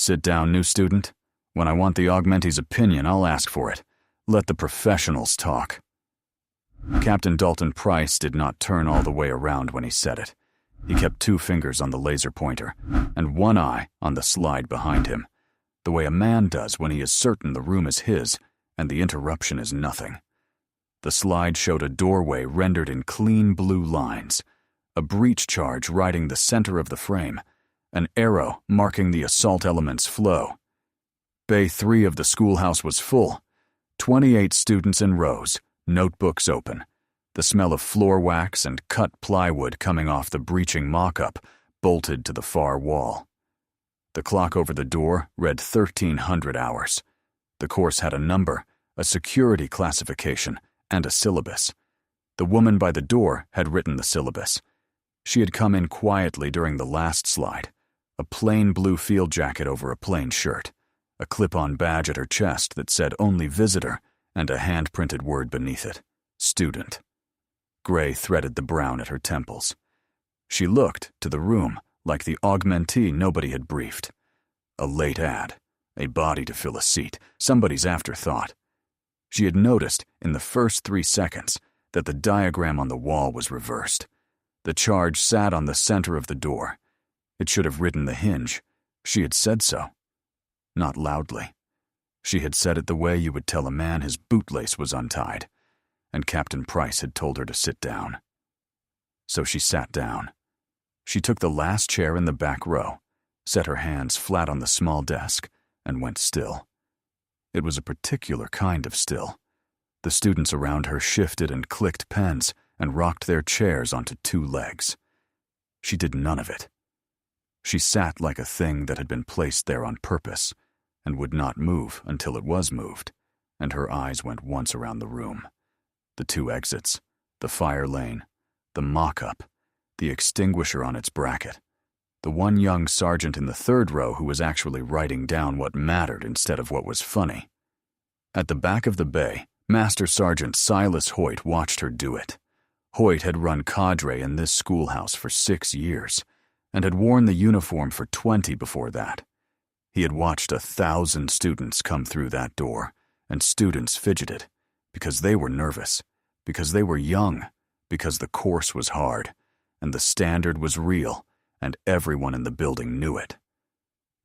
sit down, new student? When I want the augmentee's opinion, I'll ask for it. Let the professionals talk." Captain Dalton Price did not turn all the way around when he said it. He kept 2 fingers on the laser pointer and 1 eye on the slide behind him, the way a man does when he is certain the room is his and the interruption is nothing. The slide showed a doorway rendered in clean blue lines, a breach charge riding the center of the frame, an arrow marking the assault element's flow. Bay 3 of the schoolhouse was full, 28 students in rows, notebooks open, the smell of floor wax and cut plywood coming off the breaching mock-up bolted to the far wall. The clock over the door read 1300 hours. The course had a number, a security classification, and a syllabus. The woman by the door had written the syllabus. She had come in quietly during the last slide, a plain blue field jacket over a plain shirt, a clip-on badge at her chest that said "Only Visitor" and a hand-printed word beneath it, "Student." Gray threaded the brown at her temples. She looked, to the room, like the augmentee nobody had briefed. A late ad, a body to fill a seat, somebody's afterthought. She had noticed, in the first 3 seconds, that the diagram on the wall was reversed. The charge sat on the center of the door. It should have ridden the hinge. She had said so. Not loudly. She had said it the way you would tell a man his bootlace was untied, and Captain Price had told her to sit down. So she sat down. She took the last chair in the back row, set her hands flat on the small desk, and went still. It was a particular kind of still. The students around her shifted and clicked pens and rocked their chairs onto 2 legs. She did none of it. She sat like a thing that had been placed there on purpose and would not move until it was moved, and her eyes went once around the room. The 2 exits, the fire lane, the mock-up, the extinguisher on its bracket, the one young sergeant in the 3rd row who was actually writing down what mattered instead of what was funny. At the back of the bay, Master Sergeant Silas Hoyt watched her do it. Hoyt had run cadre in this schoolhouse for 6 years, and had worn the uniform for 20 before that. He had watched 1,000 students come through that door, and students fidgeted, because they were nervous, because they were young, because the course was hard, and the standard was real, and everyone in the building knew it.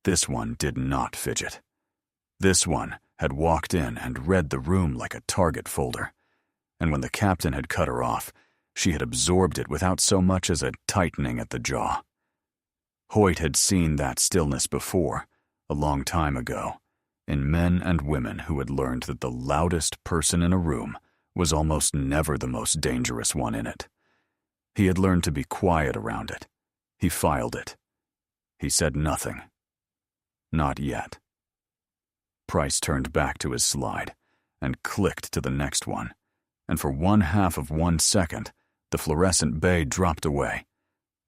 This one did not fidget. This one had walked in and read the room like a target folder, and when the captain had cut her off, she had absorbed it without so much as a tightening at the jaw. Hoyt had seen that stillness before, a long time ago, in men and women who had learned that the loudest person in a room was almost never the most dangerous one in it. He had learned to be quiet around it. He filed it. He said nothing. Not yet. Price turned back to his slide and clicked to the next one, and for 1/2 of 1 second, the fluorescent bay dropped away,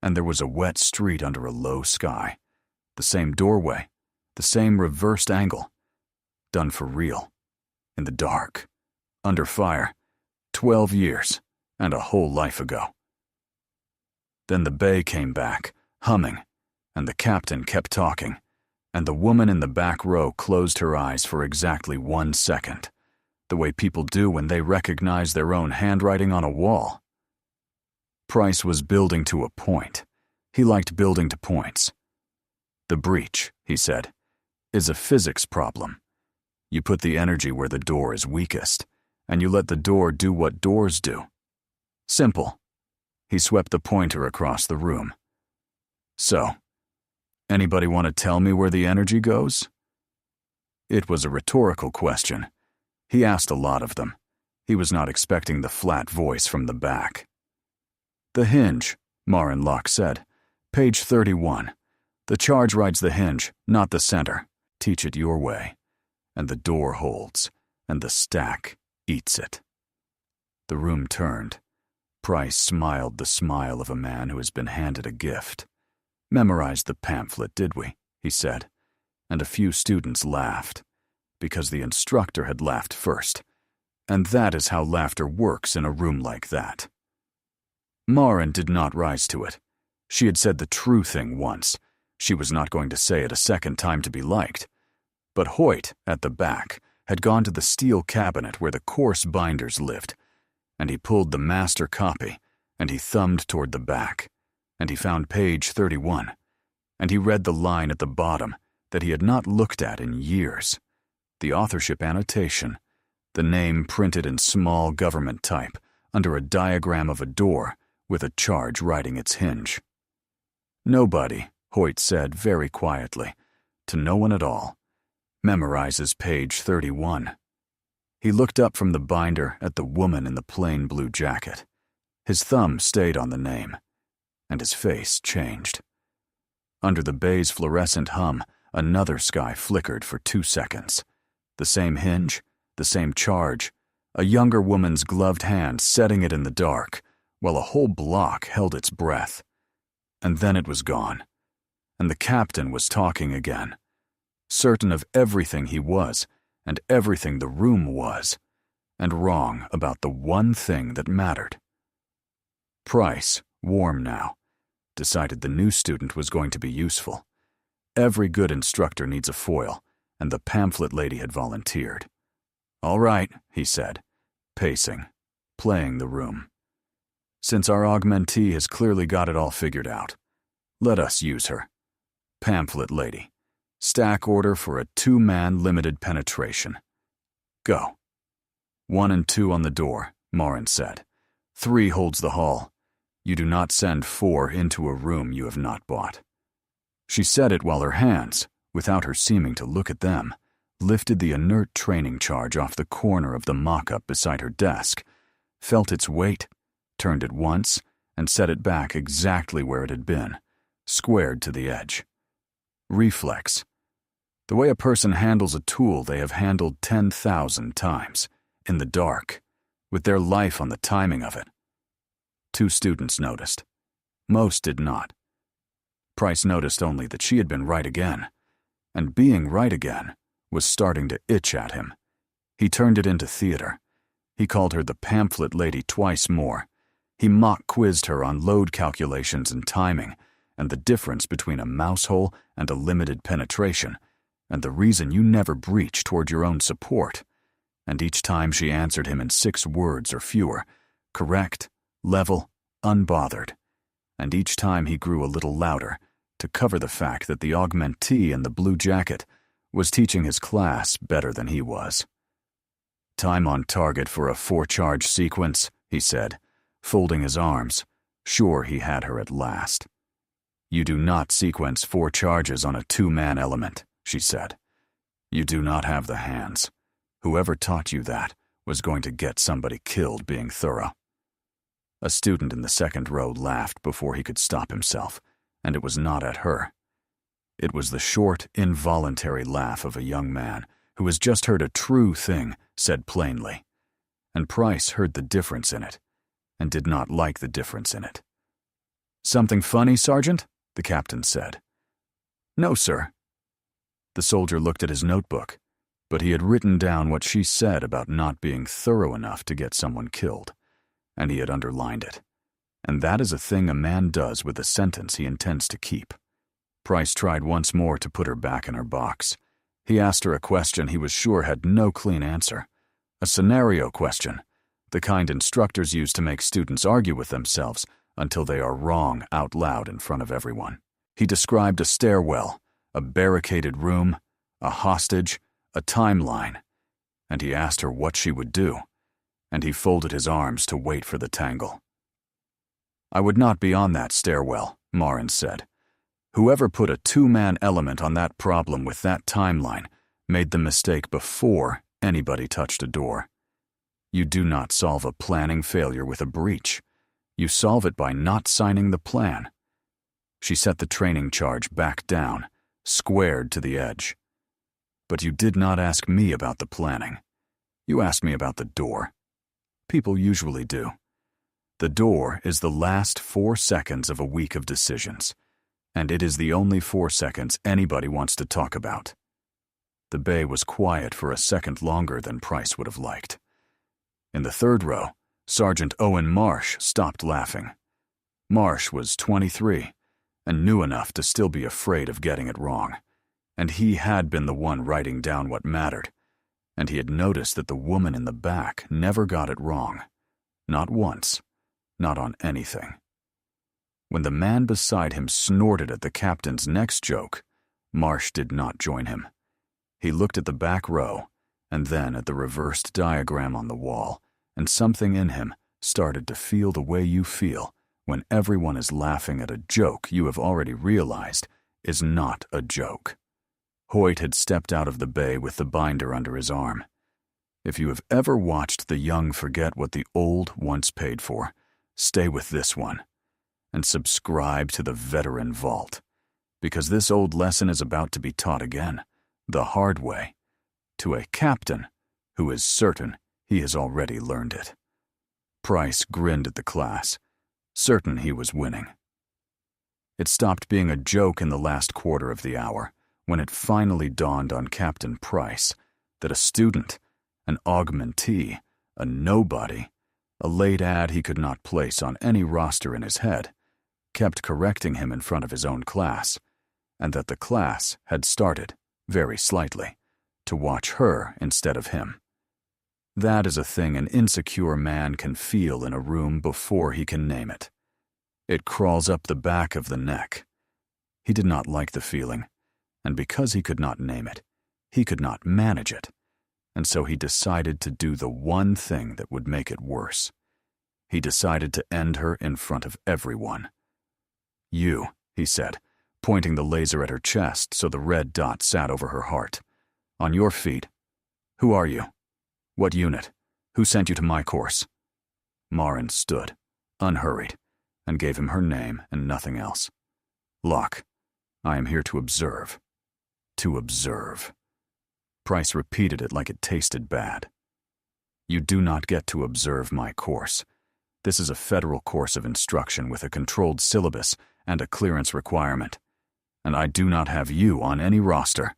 and there was a wet street under a low sky, the same doorway, the same reversed angle, done for real, in the dark, under fire, 12 years, and a whole life ago. Then the bay came back, humming, and the captain kept talking, and the woman in the back row closed her eyes for exactly 1 second, the way people do when they recognize their own handwriting on a wall. Price was building to a point. He liked building to points. The breach, he said, is a physics problem. You put the energy where the door is weakest, and you let the door do what doors do. Simple. He swept the pointer across the room. So, anybody want to tell me where the energy goes? It was a rhetorical question. He asked a lot of them. He was not expecting the flat voice from the back. The hinge, Marenlock said. Page 31. The charge rides the hinge, not the center. Teach it your way. And the door holds, and the stack eats it. The room turned. Price smiled the smile of a man who has been handed a gift. Memorized the pamphlet, did we? He said. And a few students laughed, because the instructor had laughed first. And that is how laughter works in a room like that. Maren did not rise to it. She had said the true thing once, She was not going to say it a second time to be liked. But Hoyt, at the back, had gone to the steel cabinet where the coarse binders lived, and he pulled the master copy, and he thumbed toward the back, and he found page 31, and he read the line at the bottom that he had not looked at in years, the authorship annotation, the name printed in small government type under a diagram of a door with a charge riding its hinge. Nobody, Hoyt said very quietly, to no one at all, memorizes page 31. He looked up from the binder at the woman in the plain blue jacket. His thumb stayed on the name, and his face changed. Under the bay's fluorescent hum, another sky flickered for 2 seconds. The same hinge, the same charge, a younger woman's gloved hand setting it in the dark, while a whole block held its breath. And then it was gone, and the captain was talking again, certain of everything he was and everything the room was, and wrong about the one thing that mattered. Price, warm now, decided the new student was going to be useful. Every good instructor needs a foil, and the pamphlet lady had volunteered. "All right," he said, pacing, playing the room. "Since our augmentee has clearly got it all figured out, let us use her. Pamphlet lady, stack order for a 2-man limited penetration. Go." 1 and 2 on the door, Morin said. 3 holds the hall. You do not send 4 into a room you have not bought. She said it while her hands, without her seeming to look at them, lifted the inert training charge off the corner of the mock-up beside her desk, felt its weight, turned it once, and set it back exactly where it had been, squared to the edge. Reflex. The way a person handles a tool they have handled 10,000 times, in the dark, with their life on the timing of it. 2 students noticed. Most did not. Price noticed only that she had been right again, and being right again was starting to itch at him. He turned it into theater. He called her the pamphlet lady twice more. He mock-quizzed her on load calculations and timing, and the difference between a mouse hole and a limited penetration, and the reason you never breach toward your own support. And each time she answered him in 6 words or fewer, correct, level, unbothered. And each time he grew a little louder, to cover the fact that the augmentee in the blue jacket was teaching his class better than he was. "Time on target for a 4-charge sequence," he said, folding his arms, sure he had her at last. "You do not sequence 4 charges on a 2-man element," she said. "You do not have the hands. Whoever taught you that was going to get somebody killed being thorough." A student in the second row laughed before he could stop himself, and it was not at her. It was the short, involuntary laugh of a young man who has just heard a true thing said plainly, and Price heard the difference in it, and did not like the difference in it. "Something funny, Sergeant?" the captain said. "No, sir." The soldier looked at his notebook, but he had written down what she said about not being thorough enough to get someone killed, and he had underlined it. And that is a thing a man does with a sentence he intends to keep. Price tried once more to put her back in her box. He asked her a question he was sure had no clean answer. A scenario question, the kind instructors use to make students argue with themselves until they are wrong out loud in front of everyone. He described a stairwell, a barricaded room, a hostage, a timeline, and he asked her what she would do, and he folded his arms to wait for the tangle. "I would not be on that stairwell," Morin said. "Whoever put a 2-man element on that problem with that timeline made the mistake before anybody touched a door. You do not solve a planning failure with a breach. You solve it by not signing the plan." She set the training charge back down, squared to the edge. "But you did not ask me about the planning. You asked me about the door. People usually do. The door is the last 4 seconds of a week of decisions, and it is the only 4 seconds anybody wants to talk about." The bay was quiet for a second longer than Price would have liked. In the third row, Sergeant Owen Marsh stopped laughing. Marsh was 23, and knew enough to still be afraid of getting it wrong. And he had been the one writing down what mattered, and he had noticed that the woman in the back never got it wrong. Not once. Not on anything. When the man beside him snorted at the captain's next joke, Marsh did not join him. He looked at the back row, and then at the reversed diagram on the wall, and something in him started to feel the way you feel when everyone is laughing at a joke you have already realized is not a joke. Hoyt had stepped out of the bay with the binder under his arm. If you have ever watched the young forget what the old once paid for, stay with this one, and subscribe to the Veteran Vault, because this old lesson is about to be taught again, the hard way, to a captain who is certain he has already learned it. Price grinned at the class, certain he was winning. It stopped being a joke in the last quarter of the hour, when it finally dawned on Captain Price that a student, an augmentee, a nobody, a late ad he could not place on any roster in his head, kept correcting him in front of his own class, and that the class had started, very slightly, to watch her instead of him. That is a thing an insecure man can feel in a room before he can name it. It crawls up the back of the neck. He did not like the feeling, and because he could not name it, he could not manage it, and so he decided to do the one thing that would make it worse. He decided to end her in front of everyone. "You," he said, pointing the laser at her chest so the red dot sat over her heart. "On your feet. Who are you? What unit? Who sent you to my course?" Marin stood, unhurried, and gave him her name and nothing else. "Locke, I am here to observe. To observe." Price repeated it like it tasted bad. "You do not get to observe my course. This is a federal course of instruction with a controlled syllabus and a clearance requirement. And I do not have you on any roster,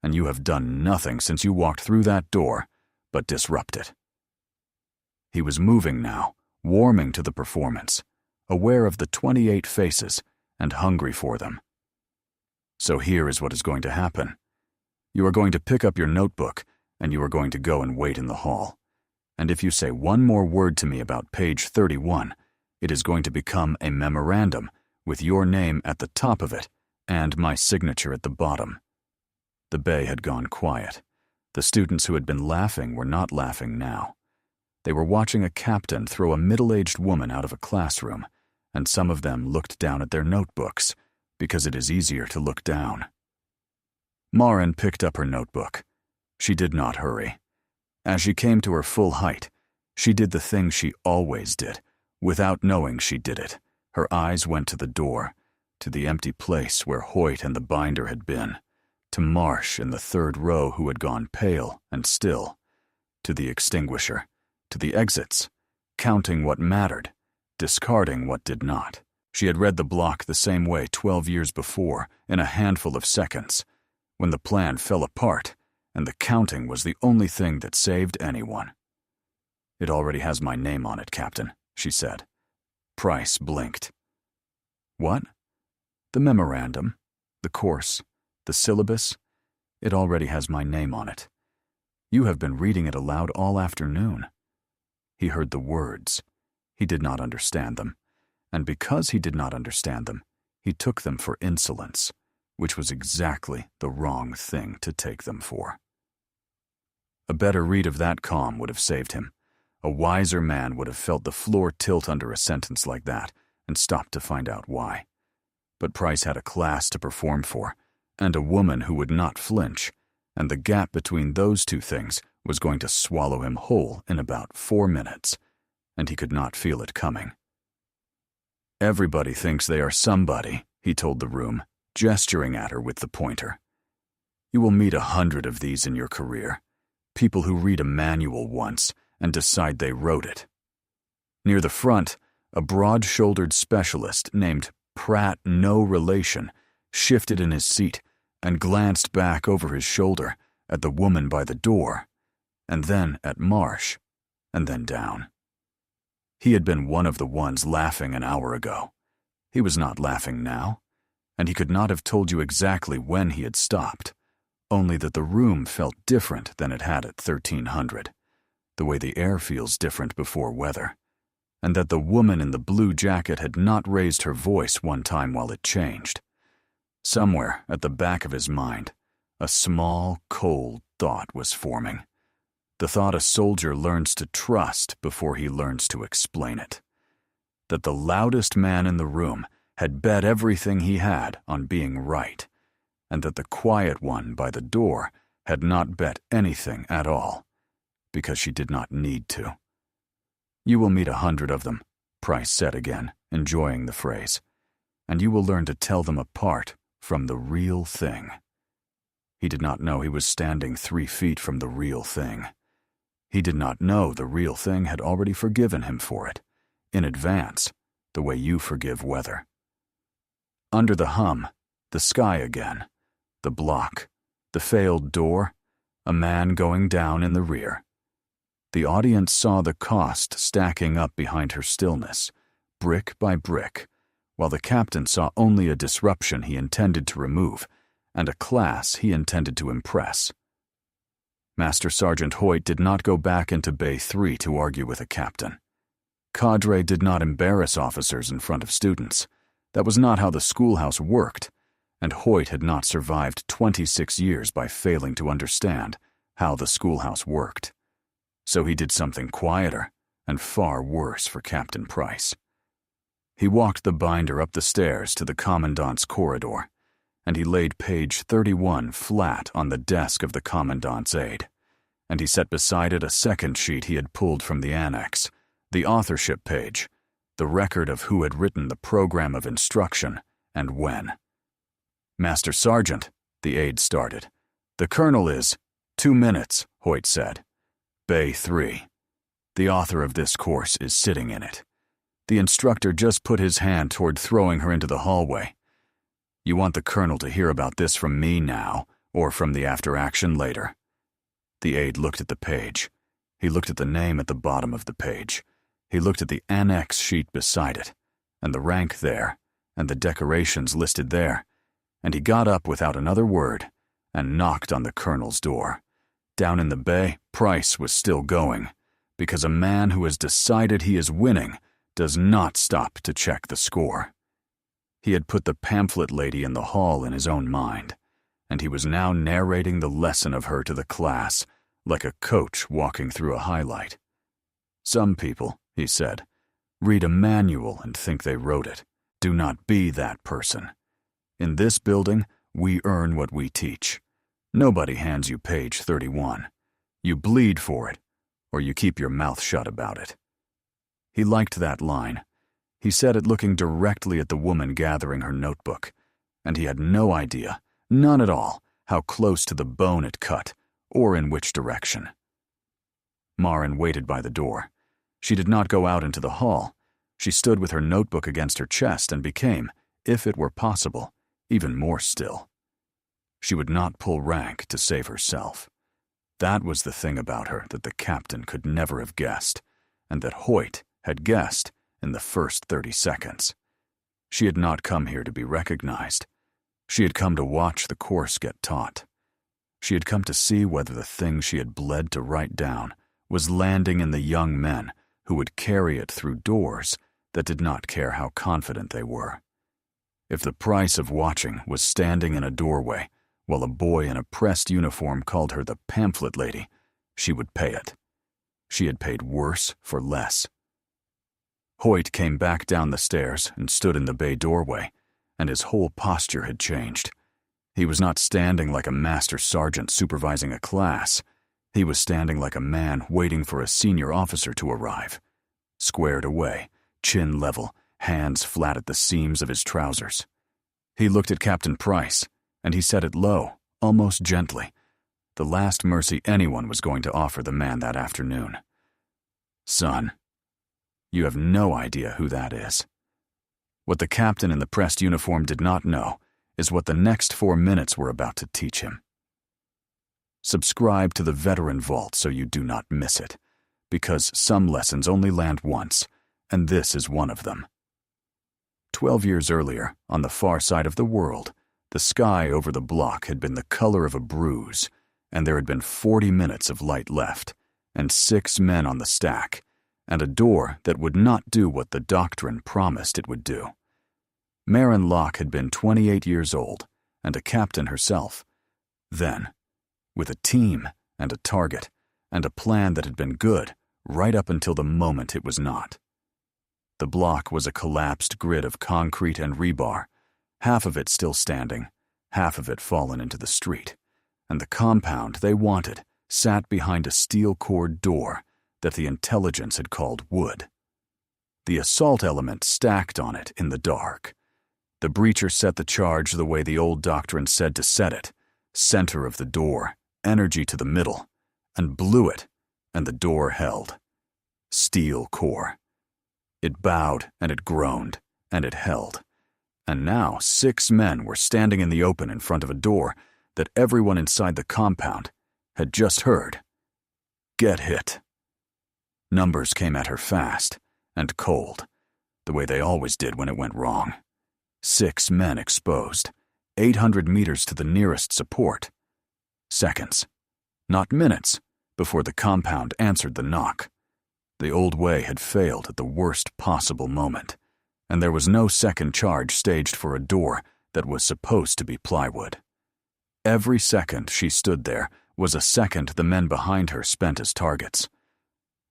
and you have done nothing since you walked through that door but disrupt it." He was moving now, warming to the performance, aware of the 28 faces and hungry for them. "So here is what is going to happen. You are going to pick up your notebook, and you are going to go and wait in the hall. And if you say one more word to me about page 31, it is going to become a memorandum with your name at the top of it and my signature at the bottom." The bay had gone quiet. The students who had been laughing were not laughing now. They were watching a captain throw a middle-aged woman out of a classroom, and some of them looked down at their notebooks, because it is easier to look down. Marin picked up her notebook. She did not hurry. As she came to her full height, she did the thing she always did, without knowing she did it. Her eyes went to the door, to the empty place where Hoyt and the binder had been, to Marsh in the third row who had gone pale and still, to the extinguisher, to the exits, counting what mattered, discarding what did not. She had read the block the same way 12 years before, in a handful of seconds, when the plan fell apart, and the counting was the only thing that saved anyone. "It already has my name on it, Captain," she said. Price blinked. "What?" "The memorandum, the course, the syllabus. It already has my name on it. You have been reading it aloud all afternoon." He heard the words. He did not understand them, and because he did not understand them, he took them for insolence, which was exactly the wrong thing to take them for. A better read of that calm would have saved him. A wiser man would have felt the floor tilt under a sentence like that and stopped to find out why. But Price had a class to perform for, and a woman who would not flinch, and the gap between those two things was going to swallow him whole in about 4 minutes, and he could not feel it coming. "Everybody thinks they are somebody," he told the room, gesturing at her with the pointer. "You will meet 100 of these in your career, people who read a manual once and decide they wrote it." Near the front, a broad-shouldered specialist named Pratt No Relation shifted in his seat and glanced back over his shoulder at the woman by the door, and then at Marsh, and then down. He had been one of the ones laughing an hour ago. He was not laughing now. and he could not have told you exactly when he had stopped, only that the room felt different than it had at 1300, the way the air feels different before weather, and that the woman in the blue jacket had not raised her voice one time while it changed. Somewhere at the back of his mind, a small, cold thought was forming. The thought a soldier learns to trust before he learns to explain it. That the loudest man in the room had bet everything he had on being right, and that the quiet one by the door had not bet anything at all, because she did not need to. "You will meet 100 of them," Price said again, enjoying the phrase, "and you will learn to tell them apart from the real thing." He did not know he was standing 3 feet from the real thing. He did not know the real thing had already forgiven him for it, in advance, the way you forgive weather. Under the hum, the sky again, the block, the failed door, a man going down in the rear. The audience saw the cost stacking up behind her stillness, brick by brick, while the captain saw only a disruption he intended to remove and a class he intended to impress. Master Sergeant Hoyt did not go back into Bay 3 to argue with a captain. Cadre did not embarrass officers in front of students. That was not how the schoolhouse worked, and Hoyt had not survived 26 years by failing to understand how the schoolhouse worked. So he did something quieter and far worse for Captain Price. He walked the binder up the stairs to the commandant's corridor, and he laid page 31 flat on the desk of the commandant's aide, and he set beside it a second sheet he had pulled from the annex, the authorship page, the record of who had written the program of instruction and when. "Master Sergeant," the aide started. "The colonel is—" "2 minutes," Hoyt said. "Bay 3. The author of this course is sitting in it." The instructor just put his hand toward throwing her into the hallway. "You want the colonel to hear about this from me now, or from the after-action later?" The aide looked at the page. He looked at the name at the bottom of the page. He looked at the annex sheet beside it, and the rank there, and the decorations listed there, and he got up without another word and knocked on the colonel's door. Down in the bay, Price was still going, because a man who has decided he is winning does not stop to check the score. He had put the pamphlet lady in the hall in his own mind, and he was now narrating the lesson of her to the class, like a coach walking through a highlight. "Some people," he said, "read a manual and think they wrote it. Do not be that person. In this building, we earn what we teach. Nobody hands you page 31. You bleed for it, or you keep your mouth shut about it." He liked that line. He said it looking directly at the woman gathering her notebook, and he had no idea, none at all, how close to the bone it cut, or in which direction. Marin waited by the door. She did not go out into the hall. She stood with her notebook against her chest and became, if it were possible, even more still. She would not pull rank to save herself. That was the thing about her that the captain could never have guessed, and that Hoyt had guessed in the first 30 seconds. She had not come here to be recognized. She had come to watch the course get taught. She had come to see whether the thing she had bled to write down was landing in the young men who would carry it through doors that did not care how confident they were. If the price of watching was standing in a doorway while a boy in a pressed uniform called her the pamphlet lady, she would pay it. She had paid worse for less. Hoyt came back down the stairs and stood in the bay doorway, and his whole posture had changed. He was not standing like a master sergeant supervising a class. He was standing like a man waiting for a senior officer to arrive. Squared away, chin level, hands flat at the seams of his trousers. He looked at Captain Price, and he said it low, almost gently, the last mercy anyone was going to offer the man that afternoon. "Son, you have no idea who that is." What the captain in the pressed uniform did not know is what the next 4 minutes were about to teach him. Subscribe to the Veteran Vault so you do not miss it, because some lessons only land once, and this is one of them. 12 years earlier, on the far side of the world, the sky over the block had been the color of a bruise, and there had been 40 minutes of light left, and 6 men on the stack, and a door that would not do what the doctrine promised it would do. Maren Locke had been 28 years old, and a captain herself. Then, with a team and a target, and a plan that had been good right up until the moment it was not. The block was a collapsed grid of concrete and rebar, half of it still standing, half of it fallen into the street, and the compound they wanted sat behind a steel-cored door that the intelligence had called wood. The assault element stacked on it in the dark. The breacher set the charge the way the old doctrine said to set it, center of the door, energy to the middle, and blew it, and the door held. Steel core. It bowed, and it groaned, and it held. And now 6 men were standing in the open in front of a door that everyone inside the compound had just heard. Get hit. Numbers came at her fast and cold, the way they always did when it went wrong. 6 men exposed, 800 meters to the nearest support. Seconds, not minutes, before the compound answered the knock. The old way had failed at the worst possible moment, and there was no second charge staged for a door that was supposed to be plywood. Every second she stood there was a second the men behind her spent as targets.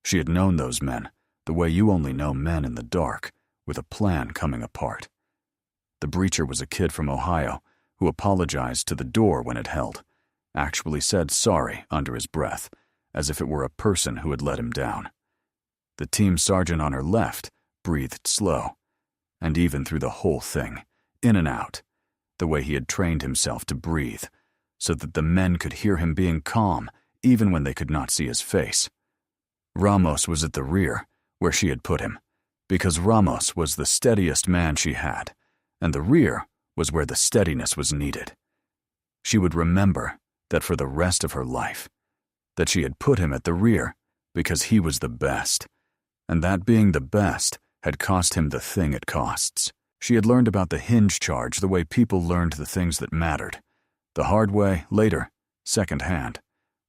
She had known those men the way you only know men in the dark, with a plan coming apart. The breacher was a kid from Ohio who apologized to the door when it held, actually said sorry under his breath, as if it were a person who had let him down. The team sergeant on her left breathed slow, and even through the whole thing, in and out, the way he had trained himself to breathe, so that the men could hear him being calm even when they could not see his face. Ramos was at the rear, where she had put him, because Ramos was the steadiest man she had, and the rear was where the steadiness was needed. She would remember that for the rest of her life, that she had put him at the rear because he was the best, and that being the best had cost him the thing it costs. She had learned about the hinge charge the way people learned the things that mattered, the hard way, later, second-hand,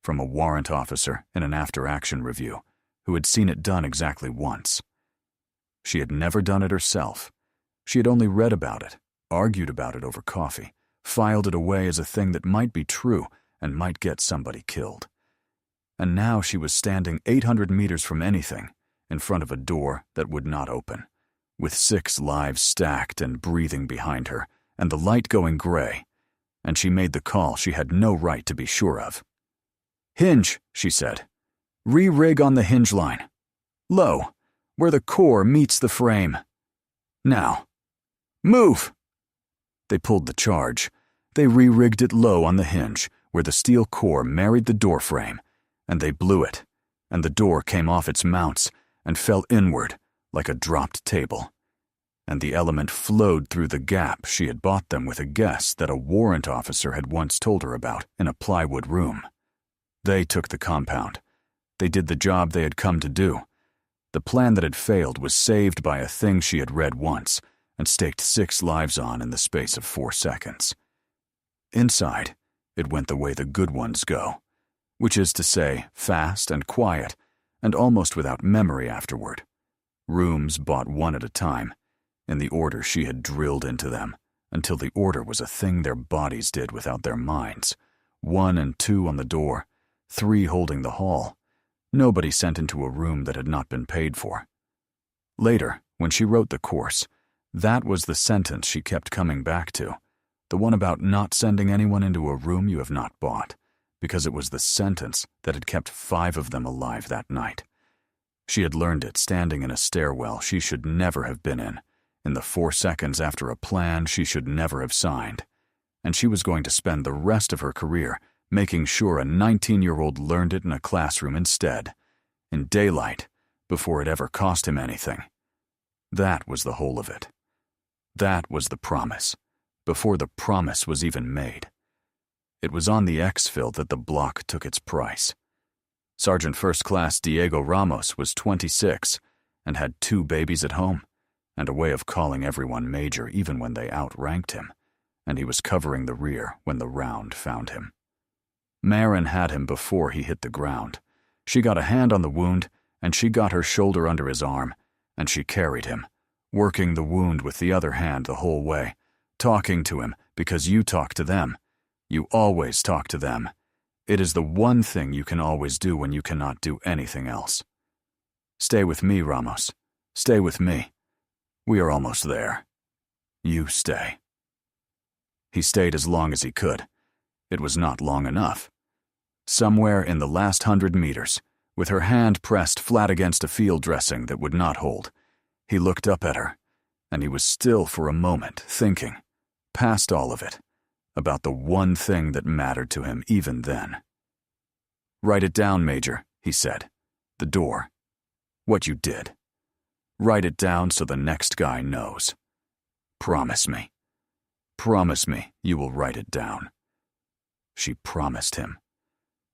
from a warrant officer in an after-action review who had seen it done exactly once. She had never done it herself. She had only read about it, argued about it over coffee, filed it away as a thing that might be true and might get somebody killed. And now she was standing 800 meters from anything, in front of a door that would not open, with 6 lives stacked and breathing behind her, and the light going gray, and she made the call she had no right to be sure of. "Hinge," she said. "Re-rig on the hinge line. Low, where the core meets the frame. Now. Move!" They pulled the charge. They re-rigged it low on the hinge, where the steel core married the door frame, and they blew it, and the door came off its mounts and fell inward like a dropped table, and the element flowed through the gap she had bought them with a guess that a warrant officer had once told her about in a plywood room. They took the compound. They did the job they had come to do. The plan that had failed was saved by a thing she had read once and staked 6 lives on in the space of 4 seconds. Inside, it went the way the good ones go, which is to say, fast and quiet, and almost without memory afterward. Rooms bought one at a time, in the order she had drilled into them, until the order was a thing their bodies did without their minds. 1 and 2 on the door, 3 holding the hall. Nobody sent into a room that had not been paid for. Later, when she wrote the course, that was the sentence she kept coming back to, the one about not sending anyone into a room you have not bought, because it was the sentence that had kept 5 of them alive that night. She had learned it standing in a stairwell she should never have been in the 4 seconds after a plan she should never have signed, and she was going to spend the rest of her career making sure a 19-year-old learned it in a classroom instead, in daylight, before it ever cost him anything. That was the whole of it. That was the promise, before the promise was even made. It was on the exfil that the block took its price. Sergeant First Class Diego Ramos was 26 and had 2 babies at home, and a way of calling everyone Major even when they outranked him, and he was covering the rear when the round found him. Marin had him before he hit the ground. She got a hand on the wound, and she got her shoulder under his arm, and she carried him, working the wound with the other hand the whole way, talking to him because you talk to them. You always talk to them. It is the one thing you can always do when you cannot do anything else. Stay with me, Ramos. Stay with me. We are almost there. You stay. He stayed as long as he could. It was not long enough. Somewhere in the last 100 meters, with her hand pressed flat against a field dressing that would not hold, he looked up at her, and he was still for a moment thinking, past all of it, about the one thing that mattered to him even then. "Write it down, Major," he said. "The door. What you did. Write it down so the next guy knows. Promise me. Promise me you will write it down." She promised him.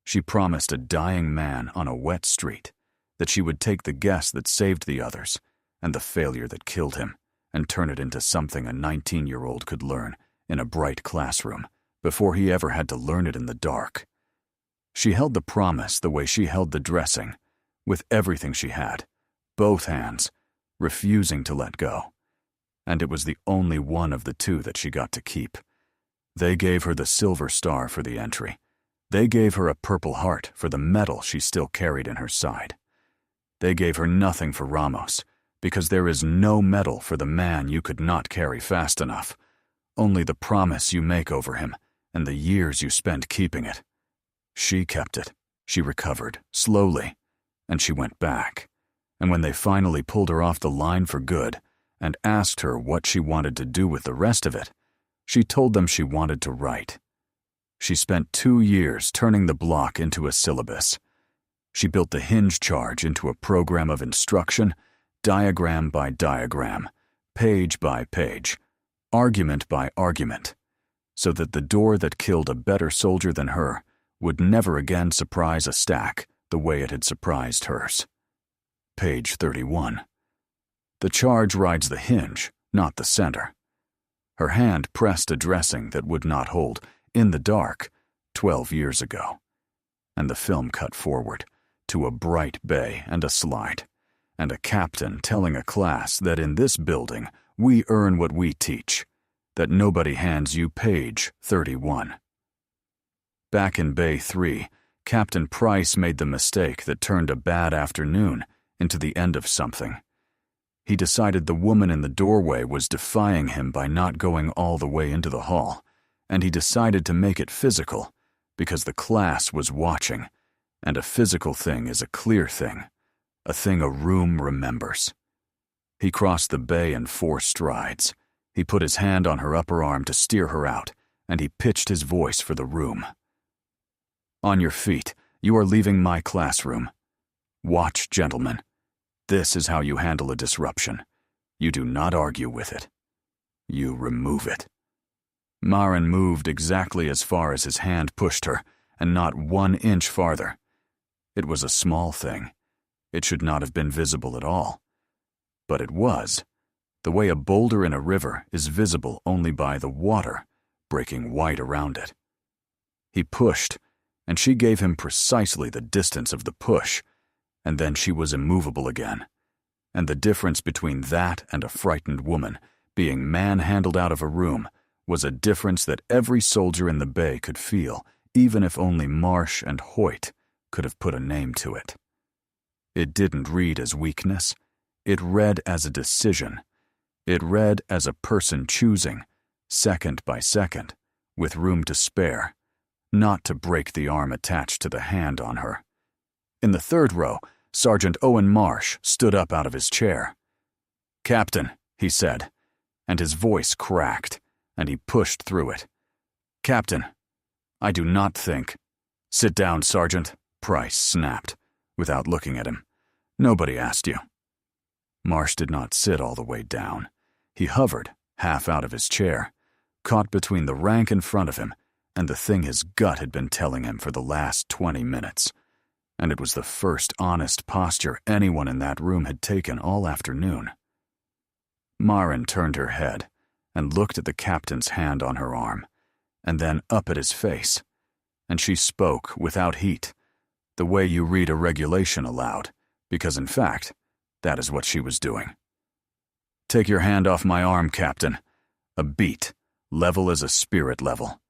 She promised a dying man on a wet street that she would take the guess that saved the others and the failure that killed him and turn it into something a 19-year-old could learn in a bright classroom before he ever had to learn it in the dark. She held the promise the way she held the dressing, with everything she had, both hands, refusing to let go. And it was the only one of the two that she got to keep. They gave her the silver star for the entry. They gave her a Purple Heart for the medal she still carried in her side. They gave her nothing for Ramos, because there is no medal for the man you could not carry fast enough, only the promise you make over him and the years you spend keeping it. She kept it. She recovered, slowly, and she went back. And when they finally pulled her off the line for good and asked her what she wanted to do with the rest of it, she told them she wanted to write. She spent 2 years turning the block into a syllabus. She built the hinge charge into a program of instruction, diagram by diagram, page by page, argument by argument, so that the door that killed a better soldier than her would never again surprise a stack the way it had surprised hers. Page 31. The charge rides the hinge, not the center. Her hand pressed a dressing that would not hold, in the dark, 12 years ago. And the film cut forward, to a bright bay and a slide, and a captain telling a class that in this building we earn what we teach, that nobody hands you page 31. Back in Bay 3, Captain Price made the mistake that turned a bad afternoon into the end of something. He decided the woman in the doorway was defying him by not going all the way into the hall, and he decided to make it physical, because the class was watching, and a physical thing is a clear thing, a thing a room remembers. He crossed the bay in 4 strides. He put his hand on her upper arm to steer her out, and he pitched his voice for the room. "On your feet, you are leaving my classroom. Watch, gentlemen. This is how you handle a disruption. You do not argue with it. You remove it." Marin moved exactly as far as his hand pushed her, and not 1 inch farther. It was a small thing. It should not have been visible at all. But it was, the way a boulder in a river is visible only by the water breaking white around it. He pushed, and she gave him precisely the distance of the push, and then she was immovable again. And the difference between that and a frightened woman being manhandled out of a room was a difference that every soldier in the bay could feel, even if only Marsh and Hoyt could have put a name to it. It didn't read as weakness. It read as a decision. It read as a person choosing, second by second, with room to spare, not to break the arm attached to the hand on her. In the 3rd row, Sergeant Owen Marsh stood up out of his chair. "Captain," he said, and his voice cracked, and he pushed through it. "Captain, I do not think—" "Sit down, Sergeant," Price snapped, without looking at him. "Nobody asked you." Marsh did not sit all the way down. He hovered, half out of his chair, caught between the rank in front of him and the thing his gut had been telling him for the last 20 minutes. And it was the first honest posture anyone in that room had taken all afternoon. Marin turned her head and looked at the captain's hand on her arm, and then up at his face, and she spoke without heat, the way you read a regulation aloud, because in fact, that is what she was doing. "Take your hand off my arm, Captain. A beat, level as a spirit level.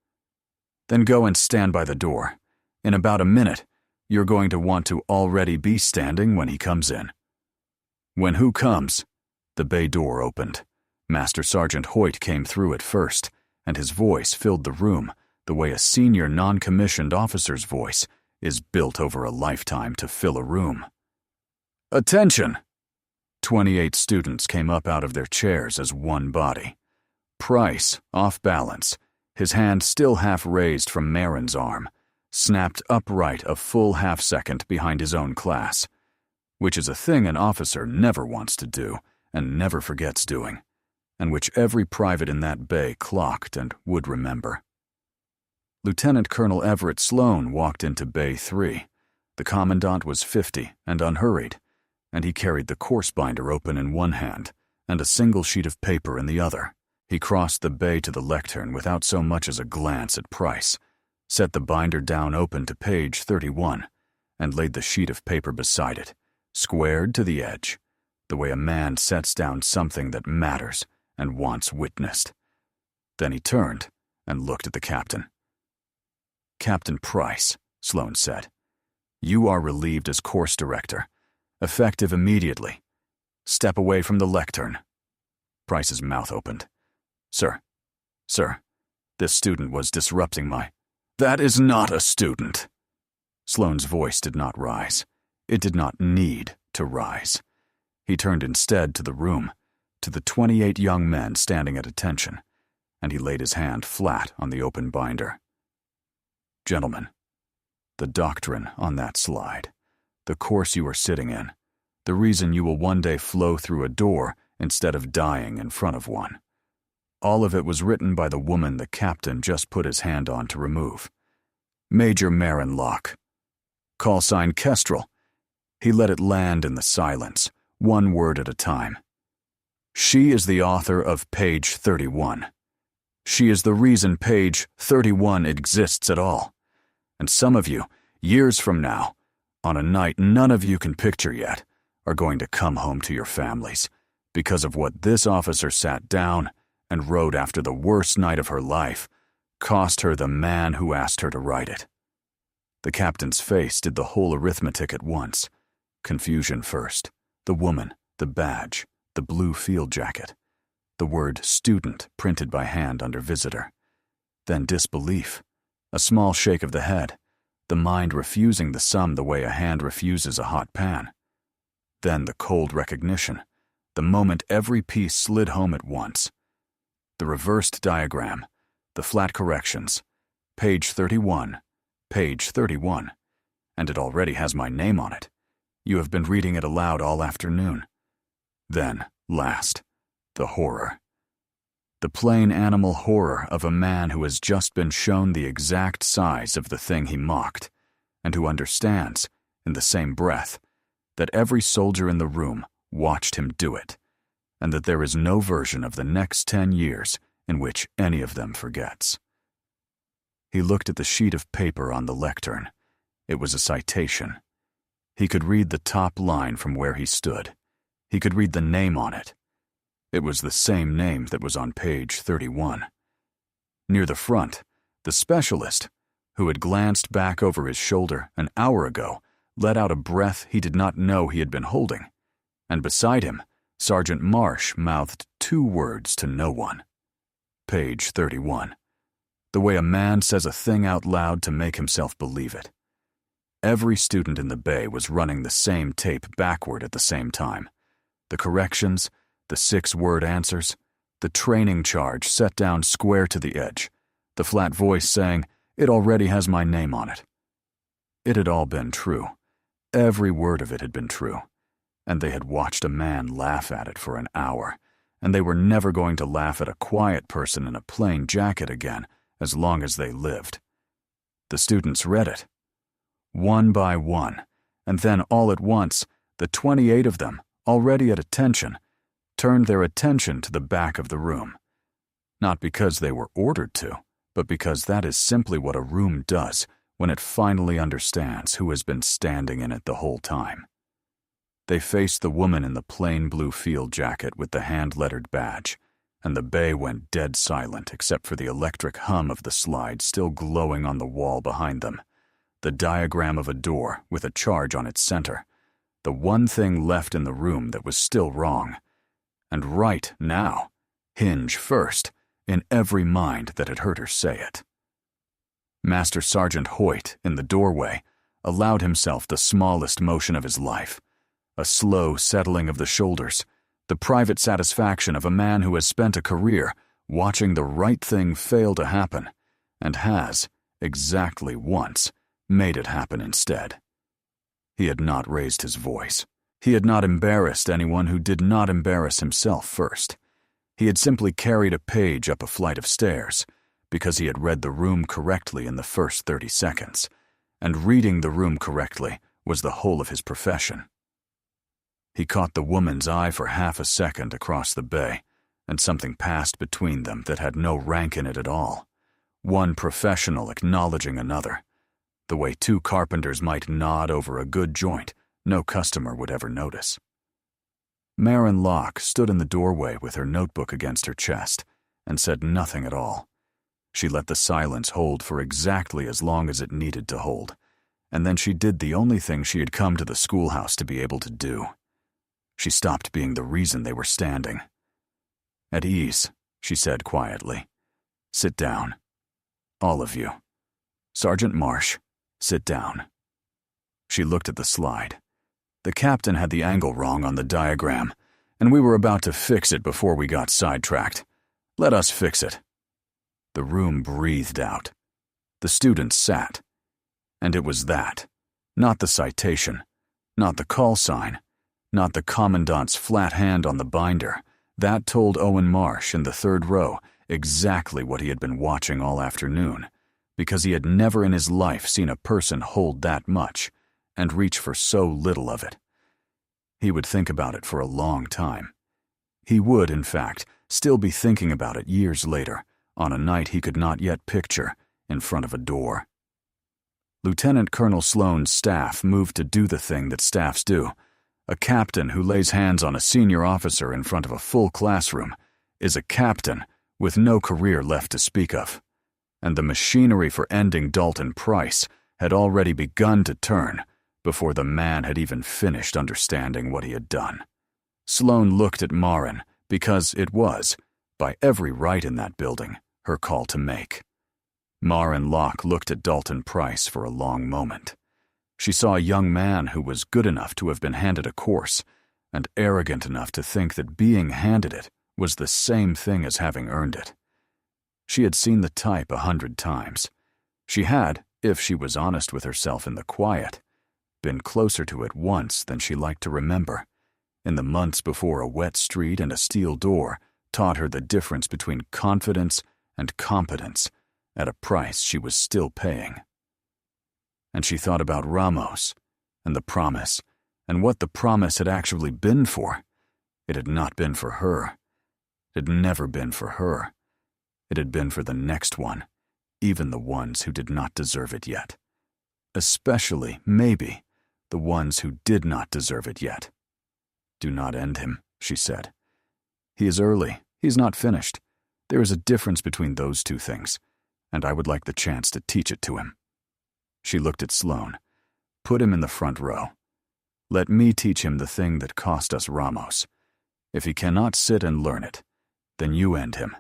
Then go and stand by the door. In about a minute, you're going to want to already be standing when he comes in." When who comes? The bay door opened. Master Sergeant Hoyt came through it first, and his voice filled the room the way a senior non-commissioned officer's voice is built over a lifetime to fill a room. "Attention!" 28 students came up out of their chairs as one body. Price, off balance, his hand still half raised from Marin's arm, snapped upright a full half-second behind his own class, which is a thing an officer never wants to do and never forgets doing, and which every private in that bay clocked and would remember. Lieutenant Colonel Everett Sloan walked into Bay 3. The commandant was 50 and unhurried, and he carried the course binder open in one hand and a single sheet of paper in the other. He crossed the bay to the lectern without so much as a glance at Price, set the binder down open to page 31, and laid the sheet of paper beside it, squared to the edge, the way a man sets down something that matters and wants witnessed. Then he turned and looked at the captain. "Captain Price," Sloan said, "you are relieved as course director, effective immediately. Step away from the lectern." Price's mouth opened. Sir, this student was disrupting my—" "That is not a student." Sloan's voice did not rise. It did not need to rise. He turned instead to the room, to the 28 young men standing at attention, and he laid his hand flat on the open binder. "Gentlemen, the doctrine on that slide, the course you are sitting in, the reason you will one day flow through a door instead of dying in front of one. All of it was written by the woman the captain just put his hand on to remove. Major Marin Locke. Call sign Kestrel. He let it land in the silence, one word at a time. She is the author of page 31. She is the reason page 31 exists at all. And some of you, years from now, on a night none of you can picture yet, are going to come home to your families because of what this officer sat down and wrote after the worst night of her life cost her the man who asked her to write it." The captain's face did the whole arithmetic at once. Confusion first, the woman, the badge, the blue field jacket, the word student printed by hand under visitor. Then disbelief, a small shake of the head, the mind refusing the sum the way a hand refuses a hot pan. Then the cold recognition, the moment every piece slid home at once. The reversed diagram, the flat corrections, page 31, and it already has my name on it. You have been reading it aloud all afternoon. Then, last, the horror. The plain animal horror of a man who has just been shown the exact size of the thing he mocked, and who understands, in the same breath, that every soldier in the room watched him do it, and that there is no version of the next 10 years in which any of them forgets. He looked at the sheet of paper on the lectern. It was a citation. He could read the top line from where he stood. He could read the name on it. It was the same name that was on page 31. Near the front, the specialist, who had glanced back over his shoulder an hour ago, let out a breath he did not know he had been holding, and beside him, Sergeant Marsh mouthed 2 words to no one. Page 31. The way a man says a thing out loud to make himself believe it. Every student in the bay was running the same tape backward at the same time. The corrections, the 6-word answers, the training charge set down square to the edge, the flat voice saying, "It already has my name on it." It had all been true. Every word of it had been true. And they had watched a man laugh at it for an hour, and they were never going to laugh at a quiet person in a plain jacket again as long as they lived. The students read it. One by one, and then all at once, the 28 of them, already at attention, turned their attention to the back of the room. Not because they were ordered to, but because that is simply what a room does when it finally understands who has been standing in it the whole time. They faced the woman in the plain blue field jacket with the hand-lettered badge, and the bay went dead silent except for the electric hum of the slide still glowing on the wall behind them, the diagram of a door with a charge on its center, the one thing left in the room that was still wrong. And right now, hinge first, in every mind that had heard her say it. Master Sergeant Hoyt, in the doorway, allowed himself the smallest motion of his life, a slow settling of the shoulders, the private satisfaction of a man who has spent a career watching the right thing fail to happen, and has, exactly once, made it happen instead. He had not raised his voice. He had not embarrassed anyone who did not embarrass himself first. He had simply carried a page up a flight of stairs, because he had read the room correctly in the first 30 seconds, and reading the room correctly was the whole of his profession. He caught the woman's eye for half a second across the bay, and something passed between them that had no rank in it at all. One professional acknowledging another. The way two carpenters might nod over a good joint, no customer would ever notice. Marin Locke stood in the doorway with her notebook against her chest and said nothing at all. She let the silence hold for exactly as long as it needed to hold, and then she did the only thing she had come to the schoolhouse to be able to do. She stopped being the reason they were standing. "At ease," she said quietly. "Sit down. All of you. Sergeant Marsh, sit down." She looked at the slide. The captain had the angle wrong on the diagram, and we were about to fix it before we got sidetracked. Let us fix it. The room breathed out. The students sat. And it was that. Not the citation. Not the call sign. Not the commandant's flat hand on the binder. That told Owen Marsh in the third row exactly what he had been watching all afternoon, because he had never in his life seen a person hold that much and reach for so little of it. He would think about it for a long time. He would, in fact, still be thinking about it years later, on a night he could not yet picture, in front of a door. Lieutenant Colonel Sloane's staff moved to do the thing that staffs do. A captain who lays hands on a senior officer in front of a full classroom is a captain with no career left to speak of. And the machinery for ending Dalton Price had already begun to turn before the man had even finished understanding what he had done. Sloane looked at Marin because it was, by every right in that building, her call to make. Marin Locke looked at Dalton Price for a long moment. She saw a young man who was good enough to have been handed a course, and arrogant enough to think that being handed it was the same thing as having earned it. She had seen the type 100 times. She had, if she was honest with herself in the quiet, been closer to it once than she liked to remember, in the months before a wet street and a steel door taught her the difference between confidence and competence at a price she was still paying. And she thought about Ramos, and the promise, and what the promise had actually been for. It had not been for her. It had never been for her. It had been for the next one, even the ones who did not deserve it yet. Especially, maybe, the ones who did not deserve it yet. "Do not end him," she said. "He is early. He is not finished. There is a difference between those two things, and I would like the chance to teach it to him." She looked at Sloane. "Put him in the front row. Let me teach him the thing that cost us Ramos. If he cannot sit and learn it, then you end him,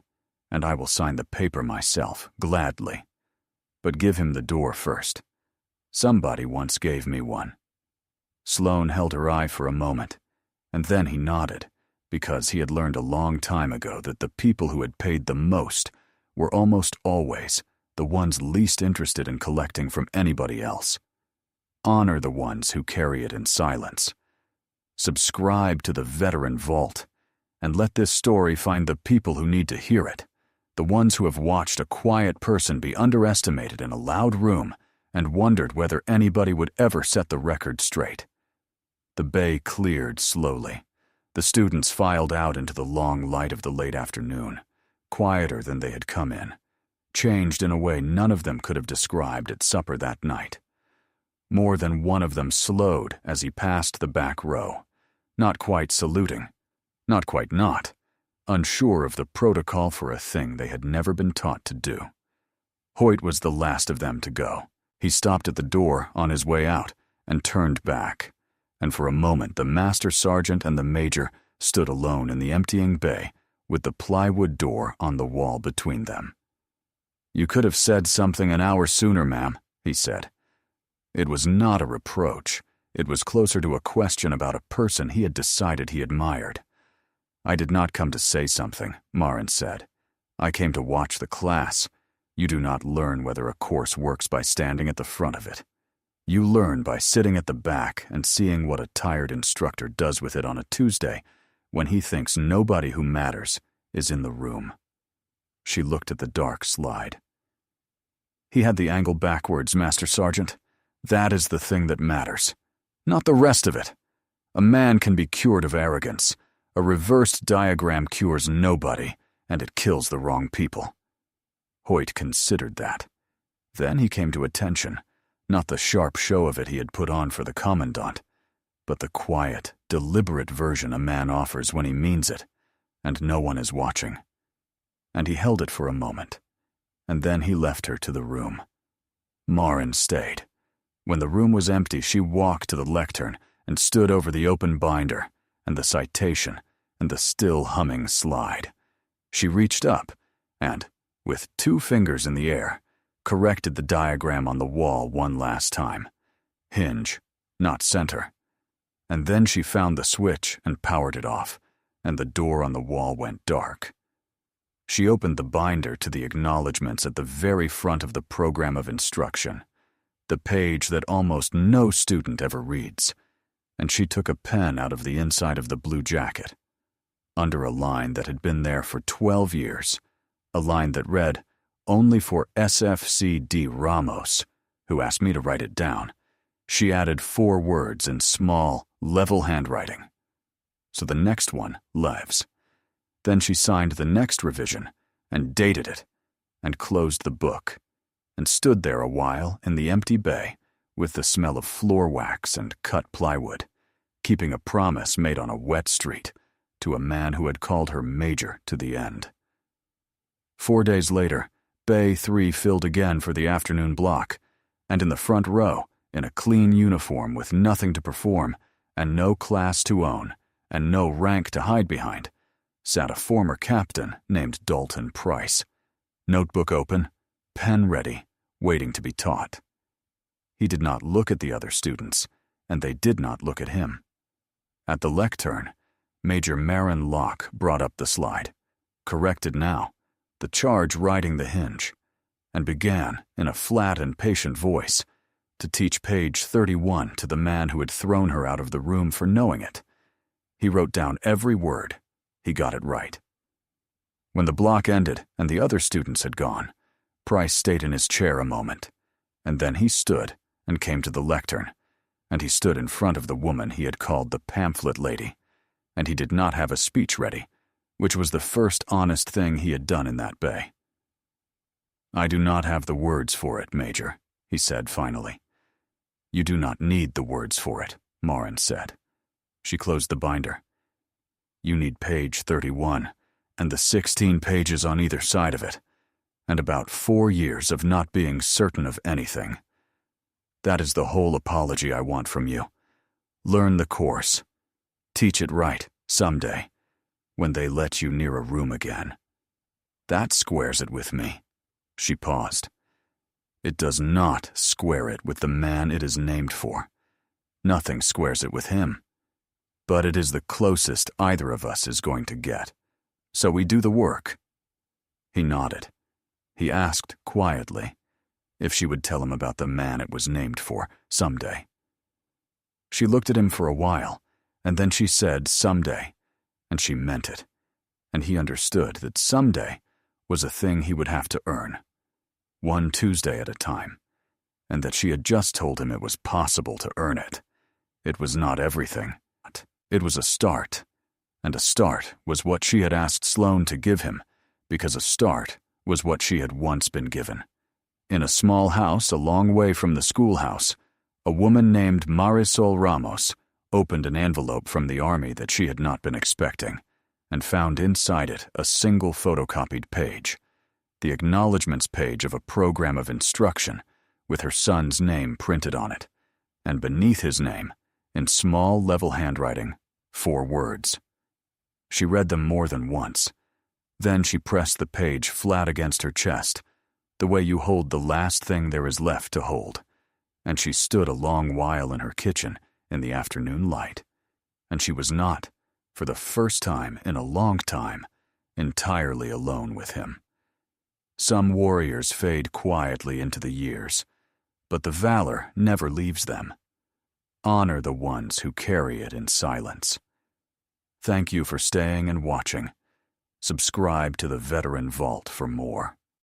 and I will sign the paper myself, gladly. But give him the door first. Somebody once gave me one." Sloane held her eye for a moment, and then he nodded, because he had learned a long time ago that the people who had paid the most were almost always the ones least interested in collecting from anybody else. Honor the ones who carry it in silence. Subscribe to the veteran vault, and let this story find the people who need to hear it, the ones who have watched a quiet person be underestimated in a loud room and wondered whether anybody would ever set the record straight. The bay cleared slowly. The students filed out into the long light of the late afternoon, quieter than they had come in, changed in a way none of them could have described at supper that night. More than one of them slowed as he passed the back row, not quite saluting, not quite not, unsure of the protocol for a thing they had never been taught to do. Hoyt was the last of them to go. He stopped at the door on his way out and turned back, and for a moment the master sergeant and the major stood alone in the emptying bay with the plywood door on the wall between them. "You could have said something an hour sooner, ma'am," he said. It was not a reproach. It was closer to a question about a person he had decided he admired. "I did not come to say something," Marin said. "I came to watch the class. You do not learn whether a course works by standing at the front of it. You learn by sitting at the back and seeing what a tired instructor does with it on a Tuesday when he thinks nobody who matters is in the room." She looked at the dark slide. "He had the angle backwards, Master Sergeant. That is the thing that matters, not the rest of it. A man can be cured of arrogance. A reversed diagram cures nobody, and it kills the wrong people." Hoyt considered that. Then he came to attention, not the sharp show of it he had put on for the commandant, but the quiet, deliberate version a man offers when he means it, and no one is watching. And he held it for a moment, and then he left her to the room. Marin stayed. When the room was empty, she walked to the lectern and stood over the open binder and the citation and the still humming slide. She reached up and, with 2 fingers in the air, corrected the diagram on the wall one last time. Hinge, not center. And then she found the switch and powered it off, and the door on the wall went dark. She opened the binder to the acknowledgments at the very front of the program of instruction, the page that almost no student ever reads, and she took a pen out of the inside of the blue jacket. Under a line that had been there for 12 years, a line that read, "Only for SFCD Ramos," who asked me to write it down, she added 4 words in small, level handwriting. So the next one, Levs. Then she signed the next revision and dated it and closed the book and stood there a while in the empty bay with the smell of floor wax and cut plywood, keeping a promise made on a wet street to a man who had called her major to the end. 4 days later, Bay 3 filled again for the afternoon block, and in the front row, in a clean uniform with nothing to perform and no class to own and no rank to hide behind, sat a former captain named Dalton Price, notebook open, pen ready, waiting to be taught. He did not look at the other students, and they did not look at him. At the lectern, Major Marin Locke brought up the slide, corrected now, the charge riding the hinge, and began, in a flat and patient voice, to teach page 31 to the man who had thrown her out of the room for knowing it. He wrote down every word. He got it right. When the block ended and the other students had gone, Price stayed in his chair a moment, and then he stood and came to the lectern, and he stood in front of the woman he had called the pamphlet lady, and he did not have a speech ready, which was the first honest thing he had done in that bay. "I do not have the words for it, Major," he said finally. "You do not need the words for it," Marin said. She closed the binder. "You need page 31, and the 16 pages on either side of it, and about 4 years of not being certain of anything. That is the whole apology I want from you. Learn the course. Teach it right, someday, when they let you near a room again. That squares it with me." She paused. "It does not square it with the man it is named for. Nothing squares it with him. But it is the closest either of us is going to get. So we do the work." He nodded. He asked, quietly, if she would tell him about the man it was named for, someday. She looked at him for a while, and then she said someday, and she meant it, and he understood that someday was a thing he would have to earn, one Tuesday at a time, and that she had just told him it was possible to earn it. It was not everything. It was a start, and a start was what she had asked Sloane to give him, because a start was what she had once been given. In a small house a long way from the schoolhouse, a woman named Marisol Ramos opened an envelope from the army that she had not been expecting, and found inside it a single photocopied page, the acknowledgments page of a program of instruction with her son's name printed on it, and beneath his name, in small level handwriting, 4 words. She read them more than once. Then she pressed the page flat against her chest, the way you hold the last thing there is left to hold, and she stood a long while in her kitchen in the afternoon light, and she was not, for the first time in a long time, entirely alone with him. Some warriors fade quietly into the years, but the valor never leaves them. Honor the ones who carry it in silence. Thank you for staying and watching. Subscribe to the Veteran Vault for more.